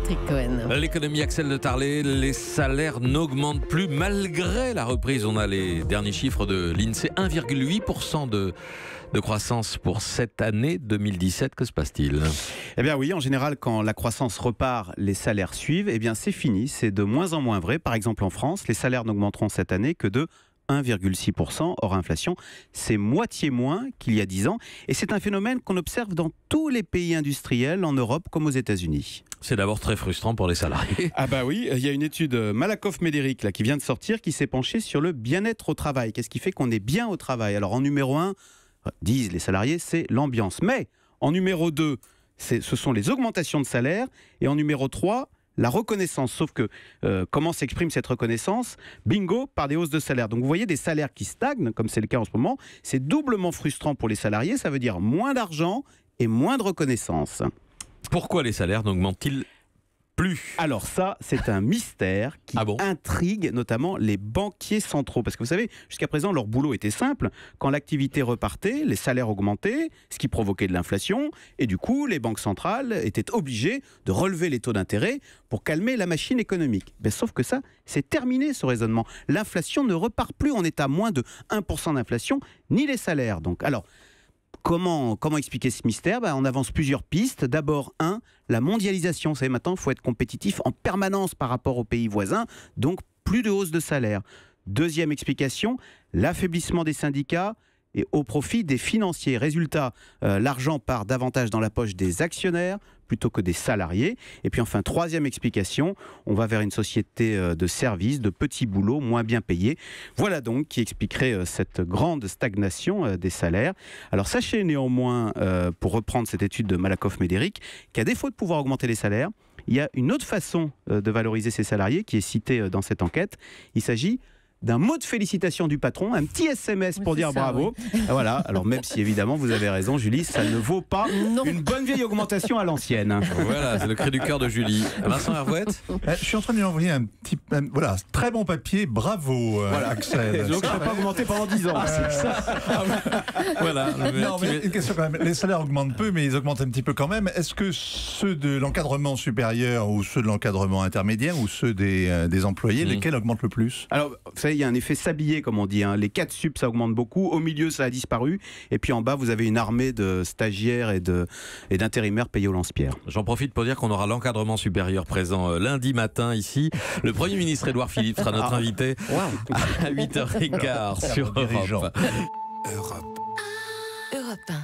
Patrick Cohen. L'économie Axel de Tarlet, les salaires n'augmentent plus malgré la reprise. On a les derniers chiffres de l'INSEE, 1,8% de croissance pour cette année 2017. Que se passe-t-il ? Eh bien oui, en général, quand la croissance repart, les salaires suivent. Eh bien c'est fini, c'est de moins en moins vrai. Par exemple en France, les salaires n'augmenteront cette année que de 1,6% hors inflation. C'est moitié moins qu'il y a 10 ans. Et c'est un phénomène qu'on observe dans tous les pays industriels, en Europe comme aux États-Unis. C'est d'abord très frustrant pour les salariés. Ah bah oui, il y a une étude Malakoff-Médéric là, qui vient de sortir, qui s'est penchée sur le bien-être au travail. Qu'est-ce qui fait qu'on est bien au travail ? Alors en numéro 1, disent les salariés, c'est l'ambiance. Mais en numéro 2, ce sont les augmentations de salaire. Et en numéro 3, la reconnaissance. Sauf que comment s'exprime cette reconnaissance ? Bingo, par des hausses de salaire. Donc vous voyez des salaires qui stagnent, comme c'est le cas en ce moment. C'est doublement frustrant pour les salariés. Ça veut dire moins d'argent et moins de reconnaissance. Pourquoi les salaires n'augmentent-ils plus ? Alors ça, c'est un mystère qui intrigue notamment les banquiers centraux. Parce que vous savez, jusqu'à présent, leur boulot était simple. Quand l'activité repartait, les salaires augmentaient, ce qui provoquait de l'inflation. Et du coup, les banques centrales étaient obligées de relever les taux d'intérêt pour calmer la machine économique. Ben, sauf que ça, c'est terminé ce raisonnement. L'inflation ne repart plus. On est à moins de 1% d'inflation, ni les salaires. Donc, alors, Comment expliquer ce mystère ? On avance plusieurs pistes. D'abord, la mondialisation. Vous savez, maintenant, il faut être compétitif en permanence par rapport aux pays voisins. Donc, plus de hausse de salaire. Deuxième explication, l'affaiblissement des syndicats et au profit des financiers. Résultat, l'argent part davantage dans la poche des actionnaires plutôt que des salariés. Et puis enfin, troisième explication, on va vers une société de services, de petits boulots, moins bien payés. Voilà donc qui expliquerait cette grande stagnation des salaires. Alors sachez néanmoins, pour reprendre cette étude de Malakoff-Médéric, qu'à défaut de pouvoir augmenter les salaires, il y a une autre façon de valoriser ces salariés qui est citée dans cette enquête. Il s'agit d'un mot de félicitation du patron, un petit SMS pour dire bravo. Oui. Voilà, alors même si évidemment vous avez raison Julie, ça ne vaut pas une bonne vieille augmentation à l'ancienne. Voilà, c'est le cri du cœur de Julie. Vincent Hervouette. Je suis en train de lui envoyer un petit... Voilà, très bon papier, bravo Axel. Donc je ne vais pas augmenter pendant 10 ans. C'est ça. Voilà. Non, mais une question quand même. Les salaires augmentent peu, mais ils augmentent un petit peu quand même. Est-ce que ceux de l'encadrement supérieur ou ceux de l'encadrement intermédiaire ou ceux des employés, lesquels augmentent le plus ? Alors, vous savez, il y a un effet sablier, comme on dit. Les 4 sup, ça augmente beaucoup. Au milieu, ça a disparu. Et puis en bas, vous avez une armée de stagiaires et d'intérimaires payés au lance-pierre. J'en profite pour dire qu'on aura l'encadrement supérieur présent lundi matin ici. Le Premier ministre Édouard Philippe sera notre invité à 8h15 sur Europe. Europe 1.